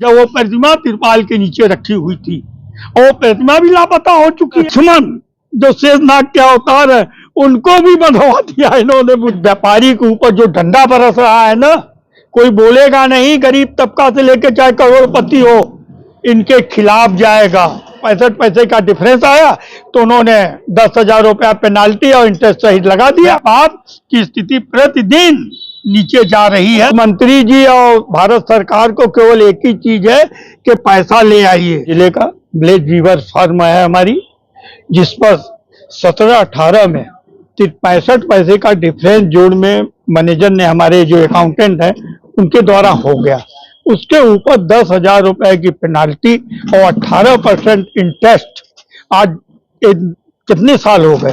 जब वो प्रतिमा तिरपाल के नीचे रखी हुई थी और वो प्रतिमा भी लापता हो चुकी है। लक्ष्मण जो शेषनाग के अवतार है उनको भी बंधवा दिया इन्होंने। व्यापारी के ऊपर जो डंडा बरस रहा है ना, कोई बोलेगा नहीं, गरीब तबका से लेकर चाहे करोड़पति हो, इनके खिलाफ जाएगा। 65 पैसे का डिफरेंस आया तो उन्होंने 10,000 रुपया पेनाल्टी और इंटरेस्ट सहित लगा दिया। बात की स्थिति प्रतिदिन नीचे जा रही है। मंत्री जी और भारत सरकार को केवल एक ही चीज है कि पैसा ले आइए। जिले का ब्लेज वीवर फर्म है हमारी, जिस पर 17-18 में 65 पैसे का डिफरेंस जोड़ में मैनेजर ने, हमारे जो अकाउंटेंट है उनके द्वारा हो गया। उसके ऊपर 10,000 रुपए की पेनाल्टी और 18% इंटरेस्ट। आज कितने साल हो गए,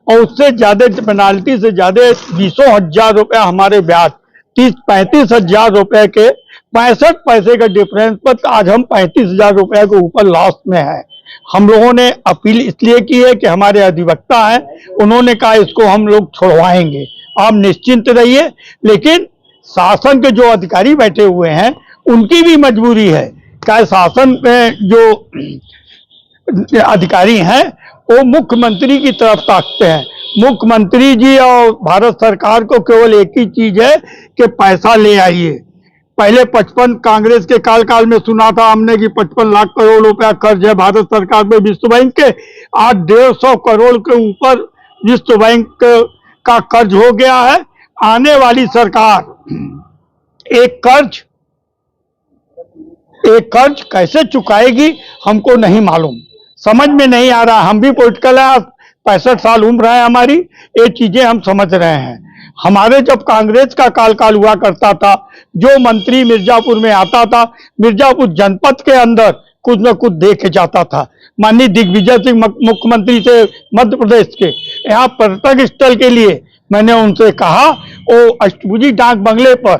और उससे ज्यादा पेनाल्टी से ज्यादा 20,000 रुपया हमारे ब्याज, 30-35 हजार रुपए के 65 पैसे का डिफरेंस पर आज हम 35,000 रुपए के ऊपर लॉस में है। हम लोगों ने अपील इसलिए की है कि हमारे अधिवक्ता हैं, उन्होंने कहा इसको हम लोग छुड़वाएंगे, आप निश्चिंत रहिए। लेकिन शासन के जो अधिकारी बैठे हुए हैं उनकी भी मजबूरी है। क्या शासन में जो अधिकारी हैं वो मुख्यमंत्री की तरफ ताकते हैं। मुख्यमंत्री जी और भारत सरकार को केवल एक ही चीज है कि पैसा ले आइए। पहले 55 कांग्रेस के काल में सुना था हमने कि 55 लाख करोड़ रुपया कर्ज है भारत सरकार पे विश्व बैंक के। आज 150 करोड़ के ऊपर विश्व बैंक का कर्ज हो गया है। आने वाली सरकार एक कर्ज कैसे चुकाएगी हमको नहीं मालूम, समझ में नहीं आ रहा। हम भी पॉलिटिकल है, 65 साल उम्र है हमारी, ये चीजें हम समझ रहे हैं। हमारे जब कांग्रेस का काल हुआ करता था, जो मंत्री मिर्जापुर में आता था, मिर्जापुर जनपद के अंदर कुछ न कुछ दे के जाता था। माननीय दिग्विजय सिंह मुख्यमंत्री थे मध्य प्रदेश के, यहाँ पर्यटक स्थल के लिए मैंने उनसे कहा, वो अष्टभुजी डाक बंगले पर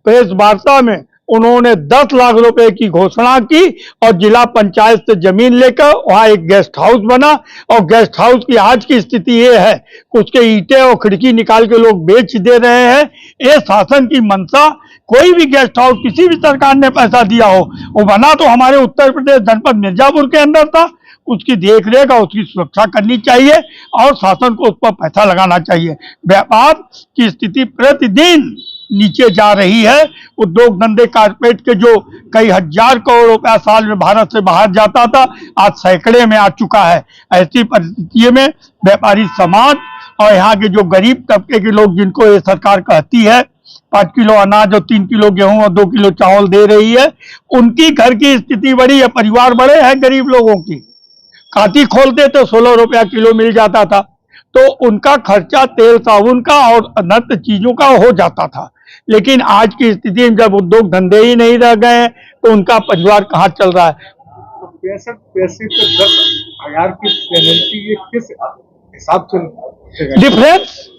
प्रेस वार्ता में उन्होंने 10 लाख रुपए की घोषणा की और जिला पंचायत से जमीन लेकर वहां एक गेस्ट हाउस बना। और गेस्ट हाउस की आज की स्थिति ये है, उसके ईंटें और खिड़की निकाल के लोग बेच दे रहे हैं। ये शासन की मंशा। कोई भी गेस्ट हाउस किसी भी सरकार ने पैसा दिया हो, वो बना तो हमारे उत्तर प्रदेश जनपद मिर्जापुर के अंदर था, उसकी देखरेख और उसकी सुरक्षा करनी चाहिए और शासन को उस पर पैसा लगाना चाहिए। व्यापार की स्थिति प्रतिदिन नीचे जा रही है। उद्योग धंधे कारपेट के जो कई हजार करोड़ रुपया साल में भारत से बाहर जाता था, आज सैकड़े में आ चुका है। ऐसी परिस्थिति में व्यापारी समाज और यहाँ के जो गरीब तबके के लोग, जिनको ये सरकार कहती है 5 किलो अनाज और 3 किलो गेहूं और 2 किलो चावल दे रही है, उनकी घर की स्थिति बड़ी है। परिवार बड़े हैं गरीब लोगों की, काती खोलते तो 16 रुपया किलो मिल जाता था, तो उनका खर्चा तेल साबुन का और अन्य चीजों का हो जाता था। लेकिन आज की स्थिति में जब उद्योग धंधे ही नहीं रह गए तो उनका परिवार कहाँ चल रहा है। तो 65 पैसे पे 10,000 की पेनल्टी, ये किस हिसाब से डिफरेंस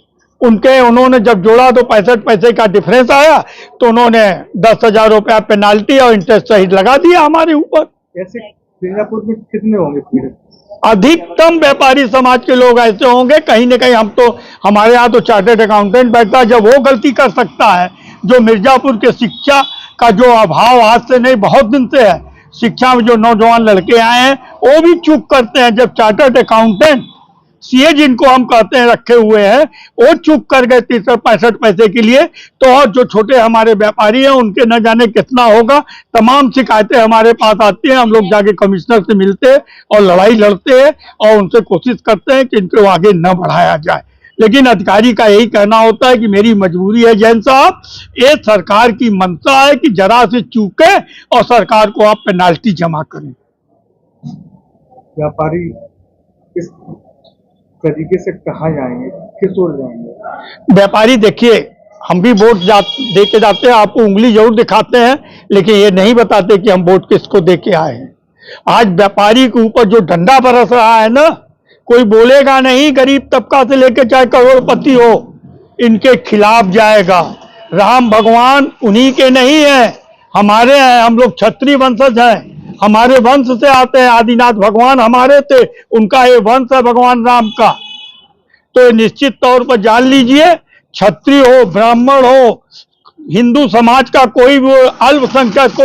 उन्होंने जब जोड़ा तो 65 पैसे का डिफरेंस आया तो उन्होंने 10,000 रुपया पेनाल्टी और इंटरेस्ट सहित लगा दिया हमारे ऊपर। ऐसे मिर्जापुर में कितने होंगे पीड़ित? अधिकतम व्यापारी समाज के लोग ऐसे होंगे। कहीं न कहीं हम तो, हमारे यहाँ तो चार्टर्ड अकाउंटेंट बैठता है, जब वो गलती कर सकता है। जो मिर्जापुर के शिक्षा का जो अभाव आज से नहीं बहुत दिन से है, शिक्षा में जो नौजवान लड़के आए हैं वो भी चूक करते हैं। जब चार्टर्ड अकाउंटेंट सीए जिनको हम कहते हैं रखे हुए हैं, वो चूक कर गए 65 पैसे के लिए, तो और जो छोटे हमारे व्यापारी हैं उनके न जाने कितना होगा। तमाम शिकायतें हमारे पास आती हैं, हम लोग जाके कमिश्नर से मिलते हैं और लड़ाई लड़ते हैं और उनसे कोशिश करते हैं कि इनको आगे न बढ़ाया जाए। लेकिन अधिकारी का यही कहना होता है कि मेरी मजबूरी है जैन साहब, ये सरकार की मंशा है कि जरा से चूके और सरकार को आप पेनाल्टी जमा करें। व्यापारी इस तरीके से कहाँ जाएंगे, किस ओर जाएंगे? व्यापारी देखिए, हम भी वोट दे के जाते हैं, आपको उंगली जरूर दिखाते हैं, लेकिन ये नहीं बताते कि हम वोट किसको दे के आए हैं। आज व्यापारी के ऊपर जो डंडा बरस रहा है ना, कोई बोलेगा नहीं, गरीब तबका से लेकर चाहे करोड़पति हो, इनके खिलाफ जाएगा। राम भगवान उन्हीं के नहीं है, हमारे हैं। हम लोग क्षत्रिय वंशज हैं, हमारे वंश से आते हैं। आदिनाथ भगवान हमारे थे, उनका ये वंश है भगवान राम का। तो निश्चित तौर पर जान लीजिए, क्षत्रिय हो, ब्राह्मण हो, हिंदू समाज का कोई वो अल्पसंख्यक को,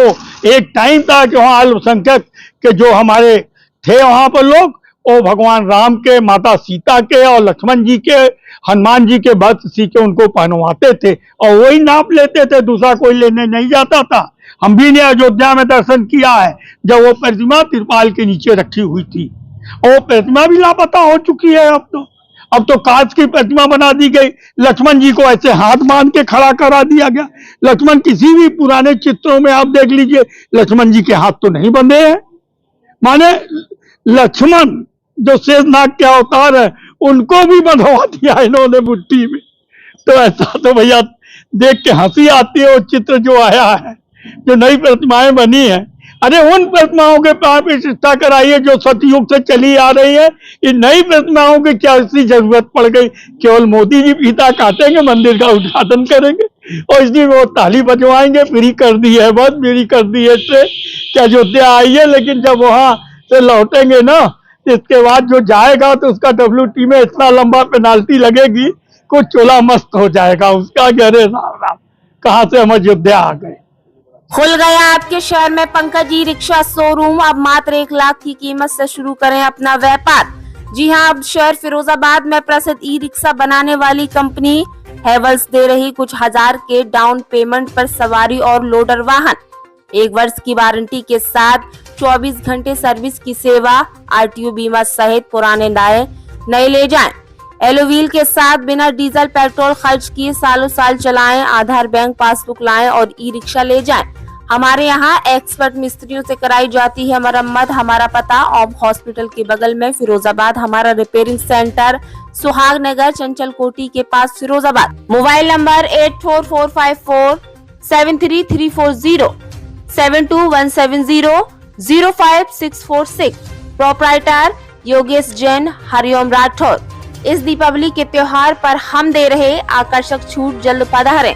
एक टाइम था कि वहाँ अल्पसंख्यक के जो हमारे थे वहां पर लोग, वो भगवान राम के, माता सीता के और लक्ष्मण जी के, हनुमान जी के वस्त्र सी के उनको पहनवाते थे और वही नाप लेते थे, दूसरा कोई लेने नहीं जाता था। हम भी ने अयोध्या में दर्शन किया है जब वो प्रतिमा तिरपाल के नीचे रखी हुई थी, और वो प्रतिमा भी लापता हो चुकी है। अब तो कांच की प्रतिमा बना दी गई, लक्ष्मण जी को ऐसे हाथ बांध के खड़ा करा दिया गया। लक्ष्मण किसी भी पुराने चित्रों में आप देख लीजिए, लक्ष्मण जी के हाथ तो नहीं बंधे हैं। माने लक्ष्मण जो शेषनाग के अवतार है उनको भी बंधवा दिया इन्होंने मुट्ठी में। तो ऐसा तो भैया देख के हंसी आती है। वो चित्र जो आया है, जो नई प्रतिमाएं बनी है, अरे उन प्रतिमाओं के प्राण प्रतिष्ठा कराइए जो सतयुग से चली आ रही है। इन नई प्रतिमाओं की क्या इसकी जरूरत पड़ गई? केवल मोदी जी फीता काटेंगे, मंदिर का उद्घाटन करेंगे और इसलिए वो ताली बजवाएंगे, फ्री कर दी है, बहुत फ्री कर दी है ट्रेन कि अयोध्या आइए। लेकिन जब वहां से लौटेंगे ना, इसके बाद जो जाएगा तो उसका WT में इतना लंबा पेनाल्टी लगेगी, कुछ चोला मस्त हो जाएगा उसका। गहरे राम राम, कहाँ से हम अयोध्या आ गए। खुल गया आपके शहर में पंकज ई रिक्शा शोरूम। अब मात्र 1 लाख की कीमत से शुरू करें अपना व्यापार। जी हां, अब शहर फिरोजाबाद में प्रसिद्ध ई रिक्शा बनाने वाली कंपनी हेवल्स दे रही कुछ हजार के डाउन पेमेंट पर सवारी और लोडर वाहन। 1 वर्ष की वारंटी के साथ 24 घंटे सर्विस की सेवा, RTO बीमा सहित पुराने नए ले जाएं। एलोव्हील के साथ बिना डीजल पेट्रोल खर्च किए सालों साल चलाएं, आधार बैंक पासबुक लाएं और ई रिक्शा ले जाएं। हमारे यहाँ एक्सपर्ट मिस्त्रियों से कराई जाती है मरम्मत। हमारा पता ओम हॉस्पिटल के बगल में फिरोजाबाद। हमारा रिपेयरिंग सेंटर सुहाग नगर चंचल कोटी के पास Firozabad. Mobile number 8445473340, 7217005646। Proprietor Yogesh Jain, Hariom Rathore. इस दीपावली के त्योहार पर हम दे रहे आकर्षक छूट, जल्द पधारें।